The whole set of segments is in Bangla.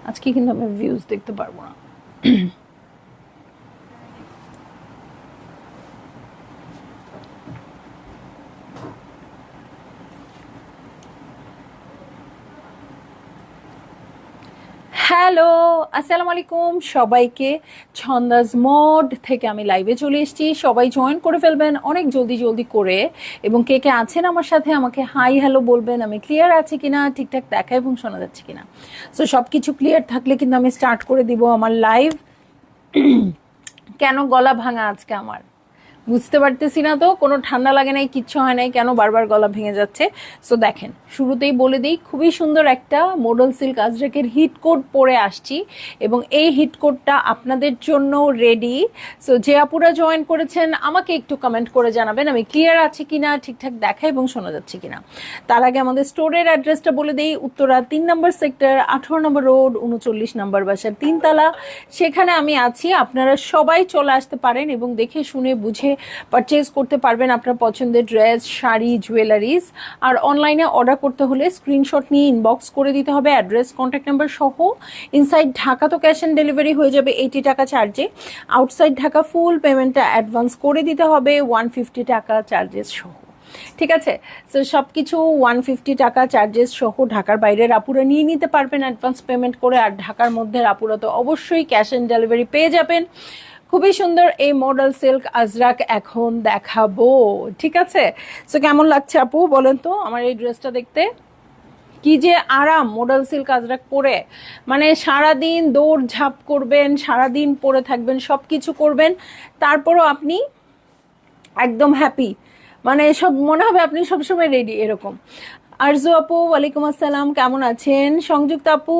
আজকে কিন্তু আমি ভিউজ দেখতে পারবো না। হ্যালো, আসসালামু আলাইকুম সবাইকে। ছন্দাজ মোড থেকে আমি লাইভে চলে এসেছি, সবাই জয়েন করে ফেলবেন অনেক জলদি জলদি করে। এবং কে কে আছেন আমার সাথে আমাকে হাই হ্যালো বলবেন, আমি ক্লিয়ার আছি কিনা, ঠিকঠাক দেখা এবং শোনা যাচ্ছে কিনা। সো সব কিছু ক্লিয়ার থাকলে কিন্তু আমি স্টার্ট করে দিব আমার লাইভ। কেন গলা ভাঙা আজকে আমার বুঝতে পারতেছি না, তো কোনো ঠান্ডা লাগে নাই, কিচ্ছু হয় নাই, কেন বারবার গলা ভেঙে যাচ্ছে। সো দেখেন, শুরুতেই বলে দিই, খুবই সুন্দর একটা মডেল সিল্ক আজরাকের হিট কোড পরে আসছি এবং এই হিট কোডটা আপনাদের জন্য রেডি। সো যে আপুরা জয়েন করেছেন আমাকে একটু কমেন্ট করে জানাবেন আমি ক্লিয়ার আছি কিনা, ঠিকঠাক দেখা এবং শোনা যাচ্ছে কিনা। তার আগে আমাদের স্টোরের অ্যাড্রেসটা বলে দিই, উত্তরা 3 নম্বর সেক্টর, 18 নম্বর রোড, 39 নম্বর বাসার 3 তলা। সেখানে আমি আছি, আপনারা সবাই চলে আসতে পারেন এবং দেখে শুনে বুঝে পারচেজ করতে পারবেন আপনার পছন্দের ড্রেস, শাড়ি, জুয়েলারিজ। আর অনলাইনে অর্ডার করতে হলে স্ক্রিনশট নিয়ে ইনবক্স করে দিতে হবে অ্যাড্রেস, কন্ট্যাক্ট নাম্বার সহ। ইনসাইড ঢাকা তো ক্যাশ অন ডেলিভারি হয়ে যাবে 80 টাকা চার্জে, আউটসাইড ঢাকা ফুল পেমেন্টটা অ্যাডভান্স করে দিতে হবে 150 টাকা চার্জেস সহ। ঠিক আছে, সো সব কিছু 150 টাকা চার্জেস সহ ঢাকার বাইরের আপুরা নিয়ে নিতে পারবেন অ্যাডভান্স পেমেন্ট করে, আর ঢাকার মধ্যে আপুরা তো অবশ্যই ক্যাশ অন ডেলিভারি পেয়ে যাবেন। খুবই সুন্দর এই মডেল সিল্ক আজরাক এখন দেখাবো, ঠিক আছে। সো কেমন লাগছে আপু বলেন তো আমার এই ড্রেসটা দেখতে? কি যে আরাম মডেল সিল্ক আজরাক পরে, মানে সারাদিন দৌড় ঝাঁপ করবেন, সারাদিন পরে থাকবেন, সব কিছু করবেন, তারপরও আপনি একদম হ্যাপি, মানে সব মনে হবে আপনি সবসময় রেডি এরকম। আরজু আপু ওয়ালাইকুম আসসালাম, কেমন আছেন? সংযুক্ত আপু,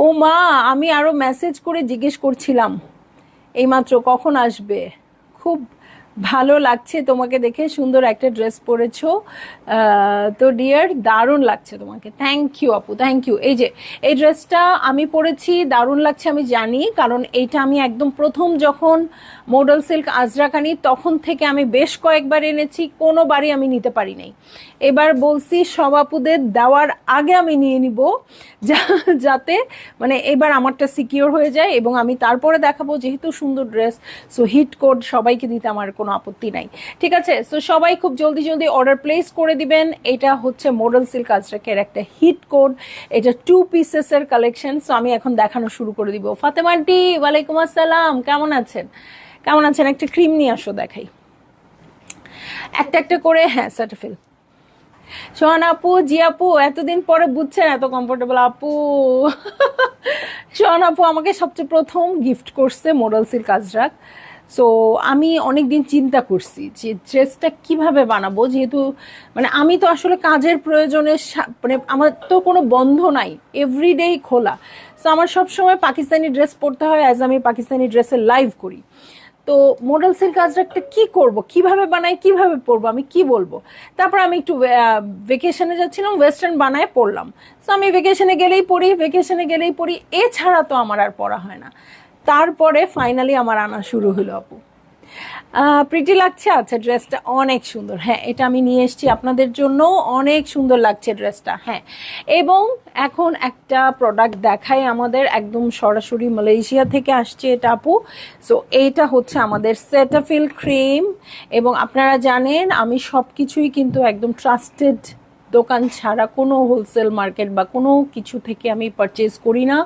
ও মা, আমি আরো মেসেজ করে জিজ্ঞেস করছিলাম এইমাত্র কখন আসবে। খুব ভালো লাগছে তোমাকে দেখে, সুন্দর একটা ড্রেস পরেছো তো ডিয়ার, দারুণ লাগছে তোমাকে। থ্যাংক ইউ আপু, থ্যাংক ইউ। এই যে এই ড্রেসটা আমি পরেছি, দারুণ লাগছে আমি জানি, কারণ এইটা আমি একদম প্রথম যখন মডেল সিল্ক আজরাক আনি তখন থেকে আমি বেশ কয়েকবার এনেছি, কোনোবারই আমি নিতে পারি নাই। এবার বলছি সব আপুদের দেওয়ার আগে আমি নিয়ে নিব, যাতে মানে এবার আমারটা সিকিওর হয়ে যায় এবং আমি তারপরে দেখাবো, যেহেতু সুন্দর ড্রেস। সো হিট কোড সবাইকে দিতে আমার কোনো আপত্তি নাই, ঠিক আছে। সো সবাই খুব জলদি জলদি অর্ডার প্লেস করে দিবেন। এটা হচ্ছে মডেল সিল্ক আজরাকের একটা হিট কোড, এটা 2 পিসেসের কালেকশন। সো আমি এখন দেখানো শুরু করে দিব। ফাতেমা আন্টি ওয়ালাইকুম আসসালাম, কেমন আছেন? কেমন আছেন? একটা ক্রিম নিয়ে আসো দেখাই, একটা একটা করে। হ্যাঁ সার্টিফিল সোহান আপু, জি আপু, এতদিন পরে বুঝছেন এত কমফোর্টেবল আপু। সোহান আপু আমাকে সবচেয়ে প্রথম গিফট করছে মডেল সিল্ক আজরাক। সো আমি অনেকদিন চিন্তা করছি যে ড্রেসটা কিভাবে বানাবো, যেহেতু মানে আমি তো আসলে কাজের প্রয়োজনে মানে আমার তো কোনো বন্ধ নাই, এভরিডেই খোলা। সো আমার সবসময় পাকিস্তানি ড্রেস পরতে হয়, অ্যাজ আমি পাকিস্তানি ড্রেসের লাইভ করি। তো মডেল সিল্ক আজরাকটা কি করব, কিভাবে বানাই, কিভাবে পরবো, আমি কি বলবো। তারপর আমি একটু ভেকেশনে যাচ্ছিলাম, ওয়েস্টার্ন বানায় পড়লাম। সো আমি ভেকেশনে গেলেই পড়ি, ভেকেশনে গেলেই পড়ি, এছাড়া তো আমার আর পড়া হয় না। তারপরে ফাইনালি আমার আনা শুরু হলো আপু। প্রিটি লাগছে, আচ্ছা ড্রেসটা অনেক সুন্দর। হ্যাঁ এটা আমি নিয়ে এসেছি আপনাদের জন্য, অনেক সুন্দর লাগছে ড্রেসটা। হ্যাঁ, এবং এখন একটা প্রোডাক্ট দেখাই, আমাদের একদম সরাসরি মালয়েশিয়া থেকে আসছে এটা আপু। সো এইটা হচ্ছে আমাদের সেটাফিল ক্রিম, এবং আপনারা জানেন আমি সব কিছুই কিন্তু একদম ট্রাস্টেড দোকান ছাড়া, কোনো হোলসেল মার্কেট বা কোনো কিছু থেকে আমি পারচেজ করি না।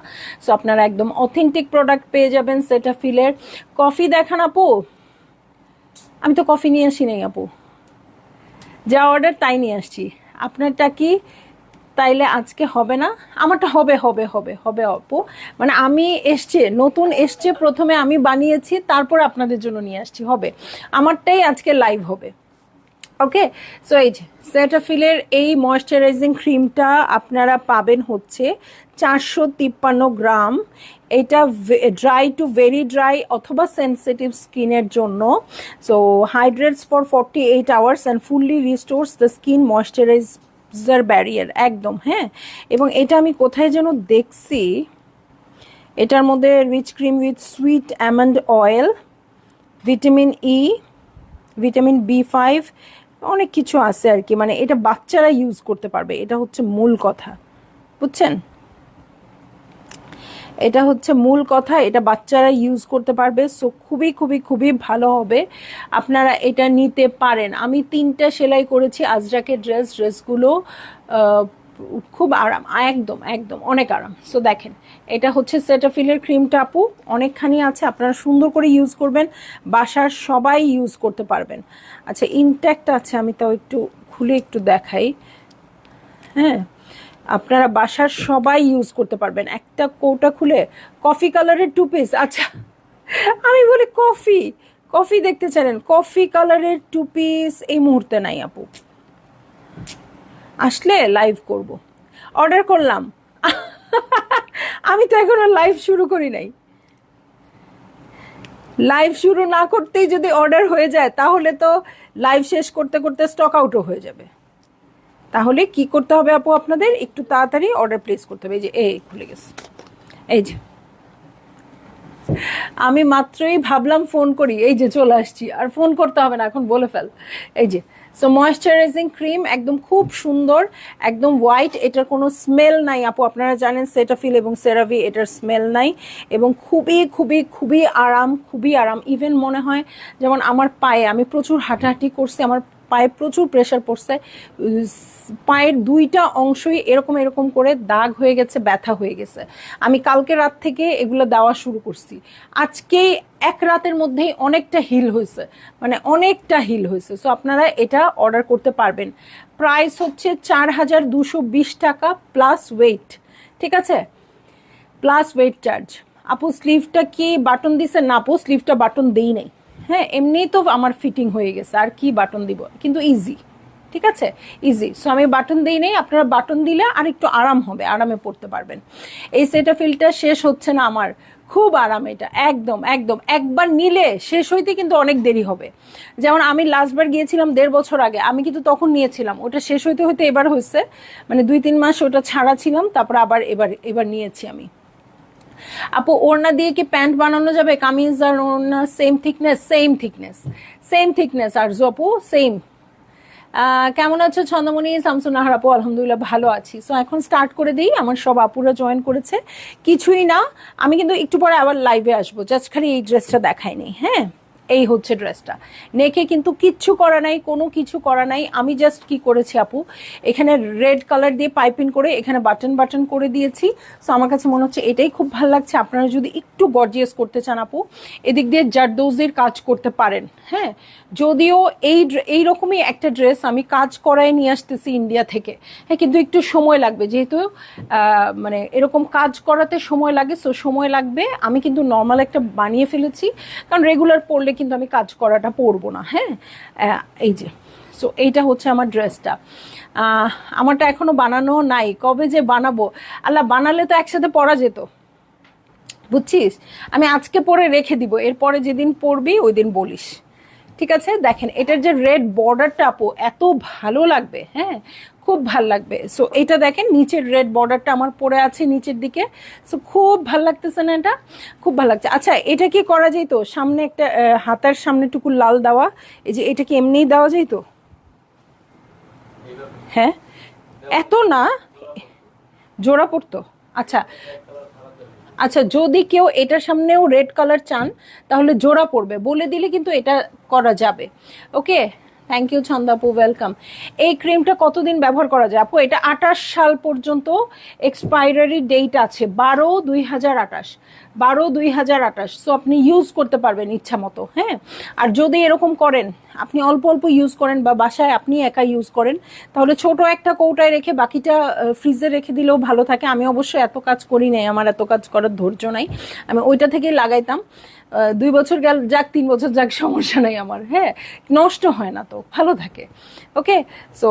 সো আপনারা একদম অথেন্টিক প্রোডাক্ট পেয়ে যাবেন সেটাফিলের। কফি দেখান আপু, আমি তো কফি নিয়ে আসি নাই আপু, যা অর্ডার তাই নিয়ে আসছি। আপনারটা কি তাইলে আজকে হবে না? আমারটা হবে হবে হবে হবে আপু, মানে আমি এসছে নতুন এসছে, প্রথমে আমি বানিয়েছি, তারপর আপনাদের জন্য নিয়ে আসছি, হবে আমারটাই আজকে লাইভ হবে। ওকে, সো এই যে সেটাফিলের এই ময়শ্চারাইজিং ক্রিমটা আপনারা পাবেন হচ্ছে 453 গ্রাম। এটা ড্রাই টু ভেরি ড্রাই অথবা সেন্সিটিভ স্কিনের জন্য। So hydrates for 48 hours and fully restores the skin moisturiser barrier একদম। হ্যাঁ, এবং এটা আমি কোথায় যেন দেখছি, এটার মধ্যে rich cream with sweet almond oil, vitamin E, vitamin B5, অনেক কিছু আছে আর কি। মানে এটা বাচ্চারা ইউজ করতে পারবে, এটা হচ্ছে মূল কথা, বুঝছেন? এটা হচ্ছে মূল কথা, এটা বাচ্চারা ইউজ করতে পারবে। সো খুবই খুবই খুবই ভালো হবে, আপনারা এটা নিতে পারেন। আমি 3টা সেলাই করেছি আজরাকের ড্রেসগুলো খুব আরাম, একদম একদম অনেক আরাম। সো দেখেন, এটা হচ্ছে সেটাফিলের ক্রিমটা আপু, অনেকখানি আছে, আপনারা সুন্দর করে ইউজ করবেন, বাসার সবাই ইউজ করতে পারবেন। আচ্ছা, ইনট্যাক্ট আছে, আমি তাও একটু খুলে একটু দেখাই। হ্যাঁ, আপনারা বাসার সবাই ইউজ করতে পারবেন। একটা কৌটা খুলে কফি কালারের 2 পিস, আচ্ছা আমি বলি কফি দেখতে চাইলেন, কফি কালারের 2 পিস এই মুহূর্তে নাই আপু, আসলে লাইভ করব, অর্ডার করলাম আমি তো এখনো লাইভ শুরু করি নাই। লাইভ শুরু না করতেই যদি অর্ডার হয়ে যায় তাহলে তো লাইভ শেষ করতে করতে স্টক আউটও হয়ে যাবে। তাহলে কি করতে হবে আপু, আপনাদের একটু তাড়াতাড়ি অর্ডার প্লেস করতে হবে। এই যে এই খুলে গেছে, এই যে আমি মাত্রই ভাবলাম ফোন করি, এই যে চলে আসছি, আর ফোন করতে হবে না, এখন বলে ফেল। এই যে সো ময়শ্চারাইজিং ক্রিম একদম খুব সুন্দর, একদম হোয়াইট, এটার কোনো স্মেল নাই আপু, আপনারা জানেন সেটাফিল এবং সেরাভি এটার স্মেল নাই, এবং খুবই খুবই খুবই আরাম, খুবই আরাম। ইভেন মনে হয় যেমন আমার পায়ে, আমি প্রচুর হাঁটাহাঁটি করছি, আমার পায়ে প্রচুর প্রেশার পড়ছে, পায়ের 2টা অংশই এরকম এরকম করে দাগ হয়ে গেছে, ব্যথা হয়ে গেছে। আমি কালকে রাত থেকে এগুলো দেওয়া শুরু করছি, আজকে এক রাতের মধ্যেই অনেকটা হিল হয়েছে, মানে অনেকটা হিল হয়েছে। সো আপনারা এটা অর্ডার করতে পারবেন। প্রাইস হচ্ছে 4220 টাকা প্লাস ওয়েট, ঠিক আছে, প্লাস ওয়েট চার্জ। আপু স্লিভটা কি বাটন দিছে? না আপু, স্লিভটা বাটন দেই নাই। হ্যাঁ, এমনিই তো আমার ফিটিং হয়ে গেছে, আর কি বাটন দিব, কিন্তু ইজি, ঠিক আছে, ইজি। সো আমি বাটন দিই নেই, আপনারা বাটন দিলে আর একটু আরাম হবে, আরামে পড়তে পারবেন। এই সেটাফিলটা শেষ হচ্ছে না আমার, খুব আরাম এটা, একদম একদম। একবার নিলে শেষ হইতে কিন্তু অনেক দেরি হবে। যেমন আমি লাস্টবার গিয়েছিলাম 1.5 বছর আগে, আমি কিন্তু তখন নিয়েছিলাম, ওটা শেষ হইতে হইতে এবার হয়েছে, মানে 2-3 মাস ওটা ছাড়া ছিলাম, তারপর আবার এবার নিয়েছি আমি। আপু ওড়না দিয়ে কি প্যান্ট বানানো যাবে? কামিজ আর ওড়না সেম থিকনেস? সেম থিকনেস আর আপু সেম। কেমন আছো ছন্দমণি? শামসুন্নাহার আপু আলহামদুলিল্লাহ ভালো আছি। সো এখন স্টার্ট করে দিই, আমার সব আপুরা জয়েন করেছে, কিছুই না, আমি কিন্তু একটু পরে আবার লাইভে আসবো, জাস্ট খালি এই ড্রেসটা দেখাইনি। হ্যাঁ, এই হচ্ছে ড্রেসটা, নেকে কিন্তু কিচ্ছু করা নাই, কোনো কিছু করা নাই। আমি জাস্ট কি করেছি আপু, এখানে রেড কালার দিয়ে পাইপিং করে এখানে বাটন করে দিয়েছি। সো আমার কাছে মনে হচ্ছে এটাই খুব ভালো লাগছে। আপনারা যদি একটু গর্জিয়াস করতে চান আপু, এদিক দিয়ে জারদৌজির কাজ করতে পারেন। হ্যাঁ, যদিও এইরকমই একটা ড্রেস আমি কাজ করায় নিয়ে আসতেছি ইন্ডিয়া থেকে। হ্যাঁ, কিন্তু একটু সময় লাগবে, যেহেতু মানে এরকম কাজ করাতে সময় লাগে, সো সময় লাগবে। আমি কিন্তু নর্মাল একটা বানিয়ে ফেলেছি, কারণ রেগুলার পরলে কিন্তু আমি কাজ করাটা পরবো না। হ্যাঁ, এই যে সো এইটা হচ্ছে আমার ড্রেসটা। আমারটা এখনো বানানো নাই, কবে যে বানাবো, আল্লাহ, বানালে তো একসাথে পরা যেত, বুঝছিস? আমি আজকে পরে রেখে দিব, এরপরে যেদিন পরবি ওই দিন বলিস, ঠিক আছে? দেখেন এটার যে রেড বর্ডারটা আপু এত ভালো লাগবে, হ্যাঁ খুব ভাল লাগবে। সো এটা দেখেন নিচের রেড বর্ডারটা আমার পরে আছে নিচের দিকে, সো খুব ভাল লাগতেছে না? এটা খুব ভাল লাগছে। আচ্ছা, এটা কি করা যেত সামনে একটা হাতার সামনেটুকু লাল দেওয়া, এই যে এটা কি এমনিই দেওয়া যেত? হ্যাঁ, এত না, জোড়া পড়তো। আচ্ছা আচ্ছা, যদি কেউ এটার সামনেও রেড কালার চান তাহলে জোড়া পড়বে, বলে দিলে কিন্তু এটা করা যাবে। ওকে, থ্যাংক ইউ ছন্দা আপু, ওয়েলকাম। এই ক্রিমটা কতদিন ব্যবহার করা যায় আপু? এটা 28 সাল পর্যন্ত এক্সপায়ারি ডেট আছে, 12/2028, 12/2028। সো আপনি ইউজ করতে পারবেন ইচ্ছা মতো। হ্যাঁ, আর যদি এরকম করেন আপনি অল্প অল্প ইউজ করেন বা বাসায় আপনি একা ইউজ করেন, তাহলে ছোট একটা কৌটায় রেখে বাকিটা ফ্রিজে রেখে দিলেও ভালো থাকে। আমি অবশ্য এত কাজ করি নাই, আমার এত কাজ করার ধৈর্য নাই, আমি ওইটা থেকেই লাগাইতাম। 2 বছর গেল যাক, 3 বছর যাক, সমস্যা নাই আমার। হ্যাঁ, নষ্ট হয় না তো, ভালো থাকে। ওকে, সো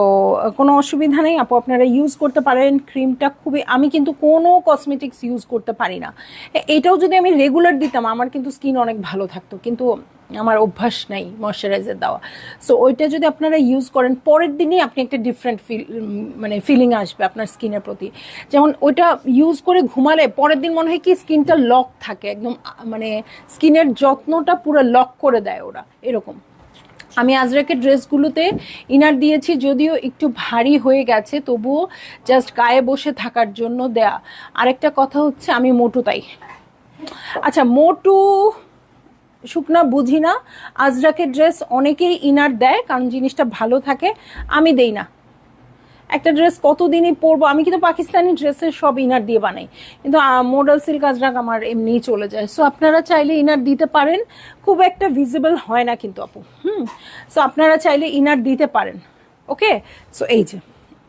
কোনো অসুবিধা নেই আপু, আপনারা ইউজ করতে পারেন। ক্রিমটা খুবই, আমি কিন্তু কোনো কসমেটিক্স ইউজ করতে পারি না। এটাও যদি আমি রেগুলার দিতাম আমার কিন্তু স্কিন অনেক ভালো থাকতো, কিন্তু আমার অভ্যাস নাই ময়শ্চারাইজার দেওয়া। সো ওইটা যদি আপনারা ইউজ করেন পরের দিনই আপনি একটা ডিফারেন্ট ফিলিং আসবে আপনার স্কিনের প্রতি। যেমন ওইটা ইউজ করে ঘুমালে পরের দিন মনে হয় কি স্কিনটা লক থাকে একদম, মানে স্কিনের যত্নটা পুরো লক করে দেয় ওরা, এরকম। আমি আজরাকের ড্রেসগুলোতে ইনার দিয়েছি, যদিও একটু ভারী হয়ে গেছে, তবুও জাস্ট গায়ে বসে থাকার জন্য দেয়া। আরেকটা কথা হচ্ছে আমি মোটু, তাই আচ্ছা মোটু শুকনা বুঝি না। আজরাকের ড্রেস অনেকেই ইনার দেয় কারণ জিনিসটা ভালো থাকে, আমি দেই না। একটা ড্রেস কতদিনই পরবো, আমি কিন্তু পাকিস্তানি ড্রেসের সব ইনার দিয়ে বানাই, কিন্তু মডেল সিল্ক আজরাক আমার এমনিই চলে যায়। সো আপনারা চাইলে ইনার দিতে পারেন, খুব একটা ভিজিবল হয় না কিন্তু আপু। সো আপনারা চাইলে ইনার দিতে পারেন। ওকে, সো এই যে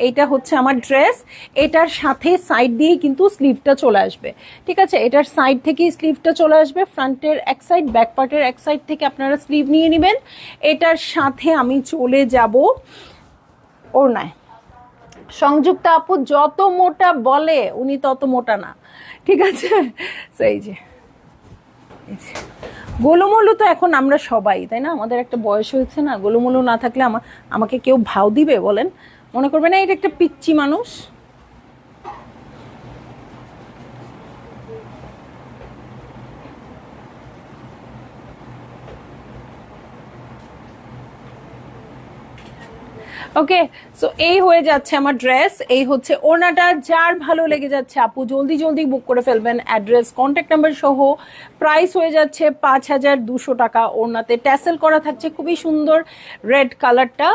এইটা হচ্ছে আমার ড্রেস, এটার সাথে সাইড দিয়েই কিন্তু স্লিভটা চলে আসবে। ঠিক আছে, এটার সাইড থেকেই স্লিভটা চলে আসবে, ফ্রন্টের এক সাইড ব্যাক পার্টের এক সাইড থেকে আপনারা স্লিভ নিয়ে নেবেন। এটার সাথে আমি চলে যাব ওড়নায়। সংযুক্তা আপু যত মোটা বলে উনি তত মোটা না, ঠিক আছে। এই যে গোলুমলু তো এখন আমরা সবাই, তাই না, আমাদের একটা বয়স হয়েছে না, গোলুমলু না থাকলে আমাকে কেউ ভাও দিবে বলেন? মনে করবে না এটা একটা পিচ্চি মানুষ? ওকে, সো এই হয়ে যাচ্ছে আমার ড্রেস, এই হচ্ছে ওড়নাটা। যার ভালো লেগে যাচ্ছে আপু জলদি জলদি বুক করে ফেলবেন, অ্যাড্রেস কন্ট্যাক্ট নাম্বার সহ। প্রাইস হয়ে যাচ্ছে 5200 টাকা। ওড়নাতে ট্যাসেল করা থাকছে, খুবই সুন্দর রেড কালারটা।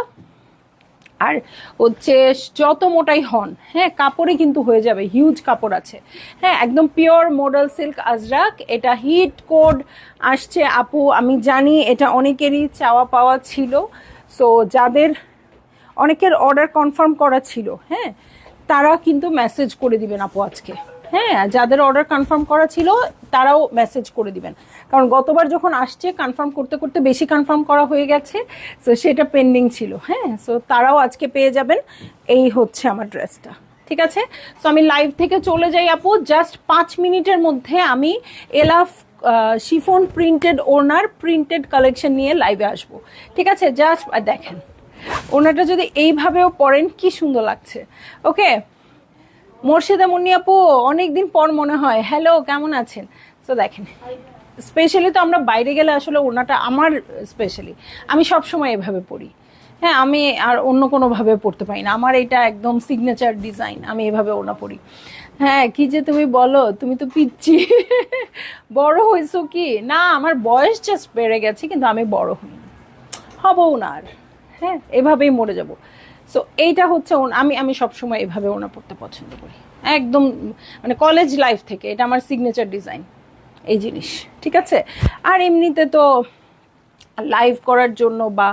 আর হচ্ছে যত মোটাই হন, হ্যাঁ কাপড়ে কিন্তু হয়ে যাবে, হিউজ কাপড় আছে। হ্যাঁ একদম পিওর মডেল সিল্ক আজরাক। এটা হিট কোড আসছে আপু, আমি জানি এটা অনেকেরই চাওয়া পাওয়া ছিল। সো যাদের অনেকের অর্ডার কনফার্ম করা ছিল, হ্যাঁ তারা কিন্তু মেসেজ করে দিবেন আপু আজকে। হ্যাঁ যাদের অর্ডার কনফার্ম করা ছিল তারাও মেসেজ করে দিবেন, কারণ গতবার যখন আসছে কনফার্ম করতে করতে বেশি কনফার্ম করা হয়ে গেছে, সো সেটা পেন্ডিং ছিল। হ্যাঁ সো তারাও আজকে পেয়ে যাবেন। এই হচ্ছে আমার ড্রেসটা, ঠিক আছে। সো আমি লাইভ থেকে চলে যাই আপু, জাস্ট 5 মিনিটের মধ্যে আমি এলাফ শিফন প্রিন্টেড ওনার প্রিন্টেড কালেকশন নিয়ে লাইভে আসবো, ঠিক আছে। জাস্ট দেখেন ওনাটা যদি এইভাবেও পরেন কি সুন্দর লাগছে। ওকে, মোর্শেদা মুন্নি আপু অনেকদিন পর মনে হয়, হ্যালো কেমন আছেন? তো দেখেন স্পেশালি তো আমরা বাইরে গেলে আসলে ওনাটা আমার স্পেশালি আমি সবসময় এভাবে পরি। হ্যাঁ আমি আর অন্য কোনোভাবে পড়তে পারি না, আমার এটা একদম সিগনেচার ডিজাইন, আমি এভাবে ওনা পরি। হ্যাঁ কি যে তুমি বলো, তুমি তো পিচ্ছি বড় হয়েছো কি না? আমার বয়স জাস্ট বেড়ে গেছে, কিন্তু আমি বড় হইনি, হবও না আর। হ্যাঁ এভাবেই মরে যাব। সো এইটা হচ্ছে আমি সবসময় এভাবে ওনা পড়তে পছন্দ করি, একদম মানে কলেজ লাইফ থেকে এটা আমার সিগনেচার ডিজাইন এই জিনিস, ঠিক আছে। আর এমনিতে তো লাইভ করার জন্য বা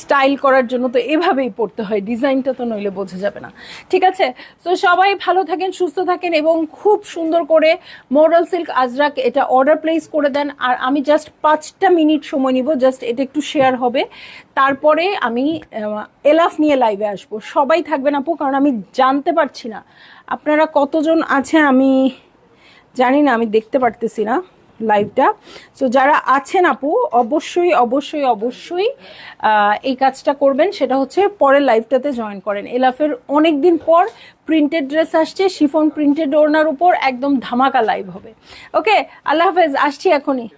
স্টাইল করার জন্য তো এভাবেই পড়তে হয়, ডিজাইনটা তো নইলে বোঝা যাবে না, ঠিক আছে। তো সবাই ভালো থাকেন, সুস্থ থাকেন এবং খুব সুন্দর করে মডেল সিল্ক আজরাক এটা অর্ডার প্লেস করে দেন। আর আমি জাস্ট 5টা মিনিট সময় নিব, জাস্ট এটা একটু শেয়ার হবে, তারপরে আমি এলাফ নিয়ে লাইভে আসবো। সবাই থাকবেন আপু, কারণ আমি জানতে পারছি না আপনারা কতজন আছেন, আমি জানি না, আমি দেখতে পারতেছি না লাইভটা। সো যারা আছেন আপু অবশ্যই অবশ্যই অবশ্যই এই কাজটা করবেন, সেটা হচ্ছে পরের লাইভটাতে জয়েন করেন। এলাফের অনেক দিন পর প্রিন্টেড ড্রেস আসছে, শিফন প্রিন্টেড ওড়নার উপর একদম ধামাকা লাইভ হবে। ওকে, আল্লাহ হাফেজ, আসছি এখনই।